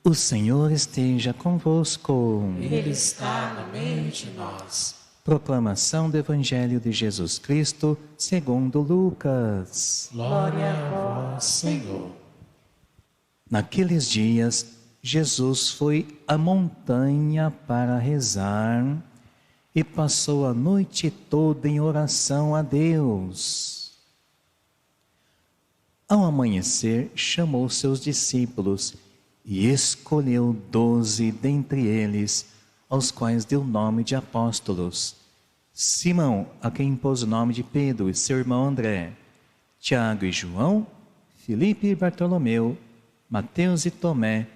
O Senhor esteja convosco. Ele está no meio de nós. Proclamação do Evangelho de Jesus Cristo, segundo Lucas. Glória a vós, Senhor. Naqueles dias, Jesus foi à montanha para rezar e passou a noite toda em oração a Deus. Ao amanhecer, chamou seus discípulos e escolheu 12 dentre eles, aos quais deu o nome de apóstolos: Simão, a quem impôs o nome de Pedro, e seu irmão André, Tiago e João, Filipe e Bartolomeu, Mateus e Tomé,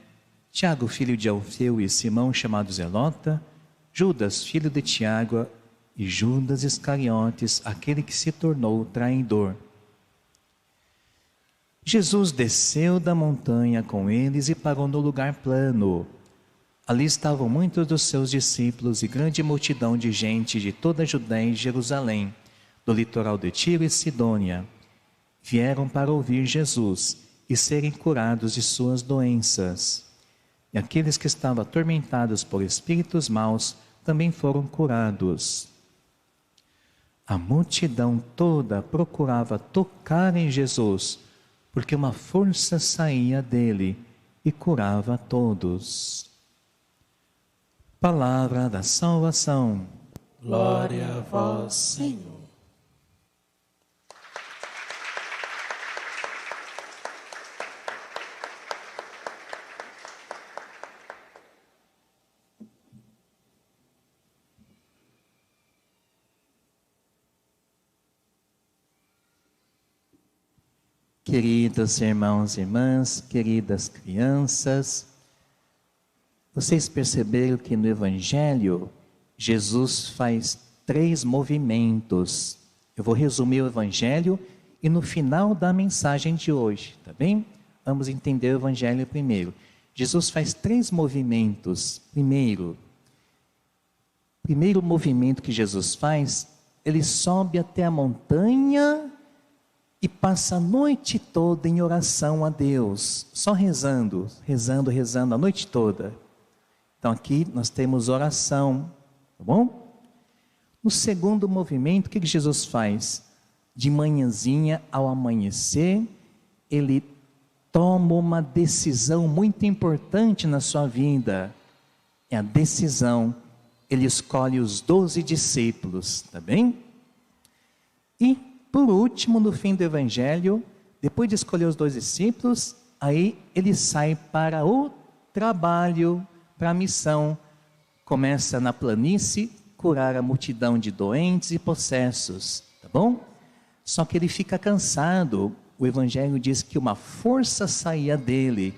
Tiago, filho de Alfeu, e Simão, chamado Zelota, Judas, filho de Tiago, e Judas Iscariotes, aquele que se tornou traidor. Jesus desceu da montanha com eles e parou no lugar plano. Ali estavam muitos dos seus discípulos e grande multidão de gente de toda a Judéia e Jerusalém, do litoral de Tiro e Sidônia. Vieram para ouvir Jesus e serem curados de suas doenças. E aqueles que estavam atormentados por espíritos maus também foram curados. A multidão toda procurava tocar em Jesus, porque uma força saía dele e curava a todos. Palavra da salvação. Glória a vós, Senhor. Queridos irmãos e irmãs, queridas crianças, vocês perceberam que no Evangelho, Jesus faz 3 movimentos. Eu vou resumir o Evangelho e no final da mensagem de hoje, tá bem? Vamos entender o Evangelho primeiro. Jesus faz 3 movimentos. Primeiro movimento que Jesus faz, ele sobe até a montanha e passa a noite toda em oração a Deus, só rezando a noite toda. Então aqui nós temos oração, tá bom? No segundo movimento, o que Jesus faz? De manhãzinha ao amanhecer, ele toma uma decisão muito importante na sua vida. É a decisão, ele escolhe os 12 discípulos, tá bem? E por último, no fim do Evangelho, depois de escolher os 2 discípulos, aí ele sai para o trabalho, para a missão. Começa na planície, curar a multidão de doentes e possessos, tá bom? Só que ele fica cansado. O Evangelho diz que uma força saía dele.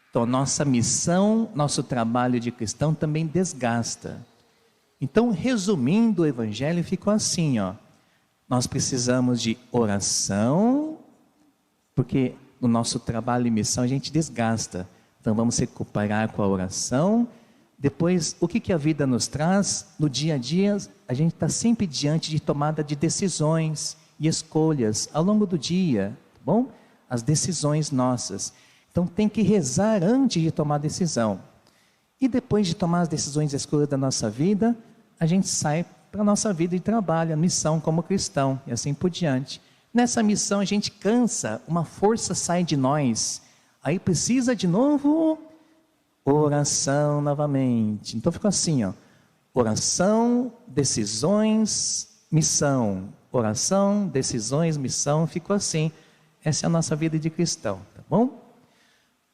Então, nossa missão, nosso trabalho de cristão também desgasta. Então, resumindo o Evangelho, ficou assim, ó. Nós precisamos de oração, porque no nosso trabalho e missão a gente desgasta. Então vamos recuperar com a oração. Depois, o que a vida nos traz? No dia a dia, a gente está sempre diante de tomada de decisões e escolhas ao longo do dia, tá bom? As decisões nossas. Então tem que rezar antes de tomar a decisão. E depois de tomar as decisões e escolhas da nossa vida, a gente sai para a nossa vida de trabalho, a missão como cristão, e assim por diante. Nessa missão a gente cansa, uma força sai de nós, aí precisa de novo oração novamente. Então ficou assim, ó, oração, decisões, missão. Oração, decisões, missão, ficou assim. Essa é a nossa vida de cristão, tá bom?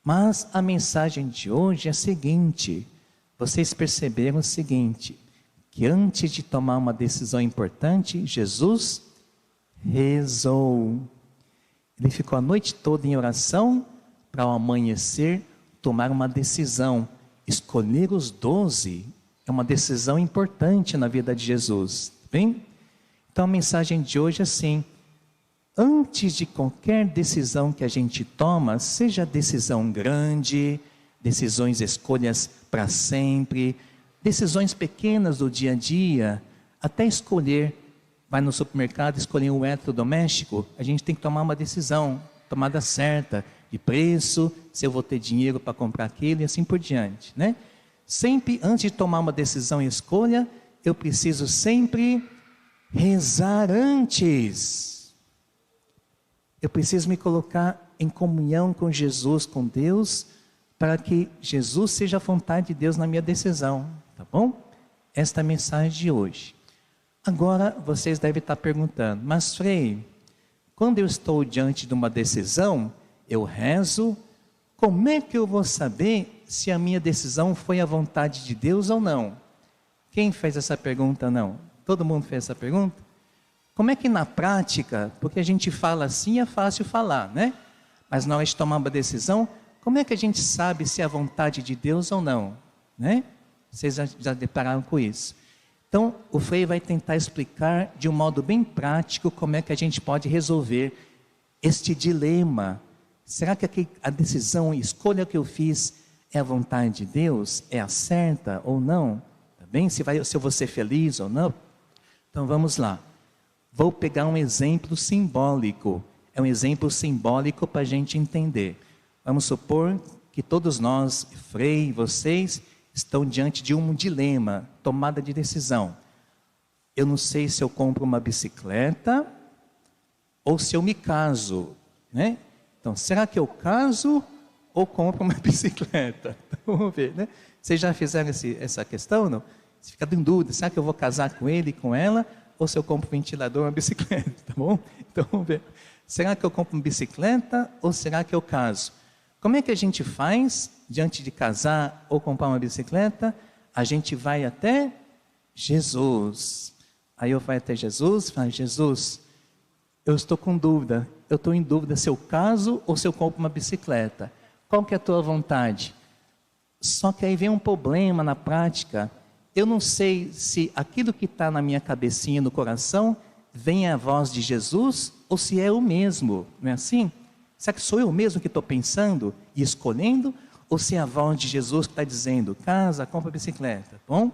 Mas a mensagem de hoje é a seguinte: vocês perceberam o seguinte, que antes de tomar uma decisão importante, Jesus rezou. Ele ficou a noite toda em oração para ao amanhecer tomar uma decisão. Escolher os 12 é uma decisão importante na vida de Jesus, bem? Então a mensagem de hoje é assim: antes de qualquer decisão que a gente toma, seja decisão grande, decisões, escolhas para sempre, decisões pequenas do dia a dia, até escolher, vai no supermercado escolher um eletrodoméstico, a gente tem que tomar uma decisão, tomada certa, de preço, se eu vou ter dinheiro para comprar aquilo e assim por diante, né? Sempre, antes de tomar uma decisão e escolha, eu preciso sempre rezar antes. Eu preciso me colocar em comunhão com Jesus, com Deus, para que Jesus seja a vontade de Deus na minha decisão, tá bom? Esta é a mensagem de hoje. Agora, vocês devem estar perguntando, mas Frei, quando eu estou diante de uma decisão, eu rezo, como é que eu vou saber se a minha decisão foi a vontade de Deus ou não? Quem fez essa pergunta, não? Todo mundo fez essa pergunta? Como é que na prática, porque a gente fala assim, é fácil falar, né? Mas na hora de tomar uma decisão, como é que a gente sabe se é a vontade de Deus ou não? Né? Vocês já depararam com isso. Então, o Frei vai tentar explicar de um modo bem prático como é que a gente pode resolver este dilema. Será que a decisão, a escolha que eu fiz é a vontade de Deus? É a certa ou não? Tá bem? Se eu vou ser feliz ou não? Então vamos lá. Vou pegar um exemplo simbólico. É um exemplo simbólico para a gente entender. Vamos supor que todos nós, Frei, vocês, estão diante de um dilema, tomada de decisão. Eu não sei se eu compro uma bicicleta ou se eu me caso, né? Então, será que eu caso ou compro uma bicicleta? Então, vamos ver, né? Vocês já fizeram essa questão, não? Você fica em dúvida, será que eu vou casar com ele, com ela, ou se eu compro um ventilador ou uma bicicleta, tá bom? Então, vamos ver. Será que eu compro uma bicicleta ou será que eu caso? Como é que a gente faz diante de casar ou comprar uma bicicleta? A gente vai até Jesus. Aí eu vou até Jesus e falo, Jesus, eu estou com dúvida. Eu estou em dúvida se eu caso ou se eu compro uma bicicleta. Qual que é a tua vontade? Só que aí vem um problema na prática. Eu não sei se aquilo que está na minha cabecinha, no coração, vem a voz de Jesus ou se é eu mesmo. Não é assim? Será que sou eu mesmo que estou pensando e escolhendo? Ou se é a voz de Jesus que está dizendo, casa, compra bicicleta? Bom,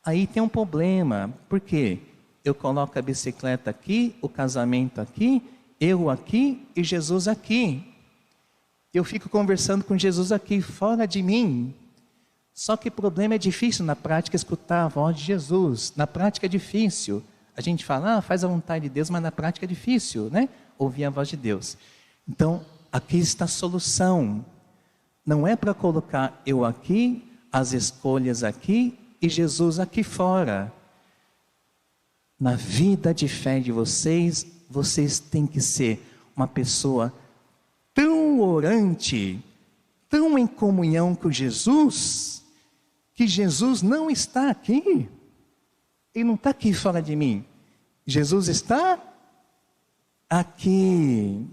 aí tem um problema. Por quê? Eu coloco a bicicleta aqui, o casamento aqui, eu aqui e Jesus aqui. Eu fico conversando com Jesus aqui, fora de mim. Só que o problema é difícil na prática escutar a voz de Jesus. Na prática é difícil. A gente fala, faz a vontade de Deus, mas na prática é difícil, né? Ouvir a voz de Deus. Então, aqui está a solução. Não é para colocar eu aqui, as escolhas aqui e Jesus aqui fora. Na vida de fé de vocês, vocês têm que ser uma pessoa tão orante, tão em comunhão com Jesus, que Jesus não está aqui. Ele não está aqui fora de mim. Jesus está aqui.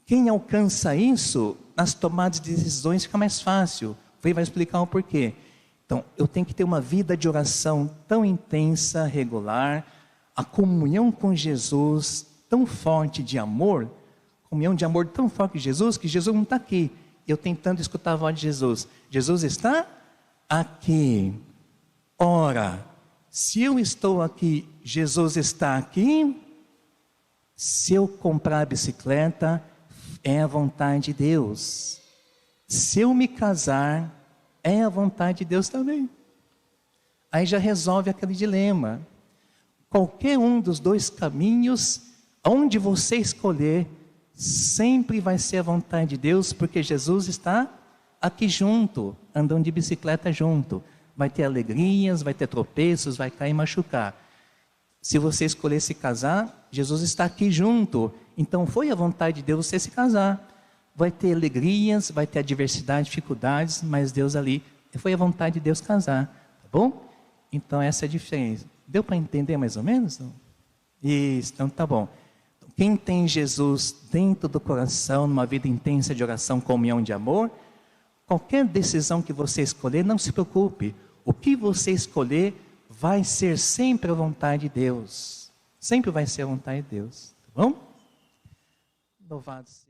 Quem alcança isso, nas tomadas de decisões fica mais fácil. Ele vai explicar o porquê. Então, eu tenho que ter uma vida de oração tão intensa, regular, a comunhão com Jesus tão forte de amor, comunhão de amor tão forte com Jesus, que Jesus não está aqui. Eu tentando escutar a voz de Jesus. Jesus está aqui. Ora, se eu estou aqui, Jesus está aqui. Se eu comprar a bicicleta, é a vontade de Deus. Se eu me casar, é a vontade de Deus também. Aí já resolve aquele dilema. Qualquer um dos dois caminhos, onde você escolher, sempre vai ser a vontade de Deus, porque Jesus está aqui junto, andando de bicicleta junto. Vai ter alegrias, vai ter tropeços, vai cair e machucar. Se você escolher se casar, Jesus está aqui junto. Então foi a vontade de Deus você se casar. Vai ter alegrias, vai ter adversidade, dificuldades, mas Deus ali, foi a vontade de Deus casar. Tá bom? Então essa é a diferença. Deu para entender mais ou menos? Não? Isso, então tá bom. Quem tem Jesus dentro do coração, numa vida intensa de oração, comunhão de amor, qualquer decisão que você escolher, não se preocupe. O que você escolher vai ser sempre a vontade de Deus. Sempre vai ser a vontade de Deus. Tá bom? Louvado seja.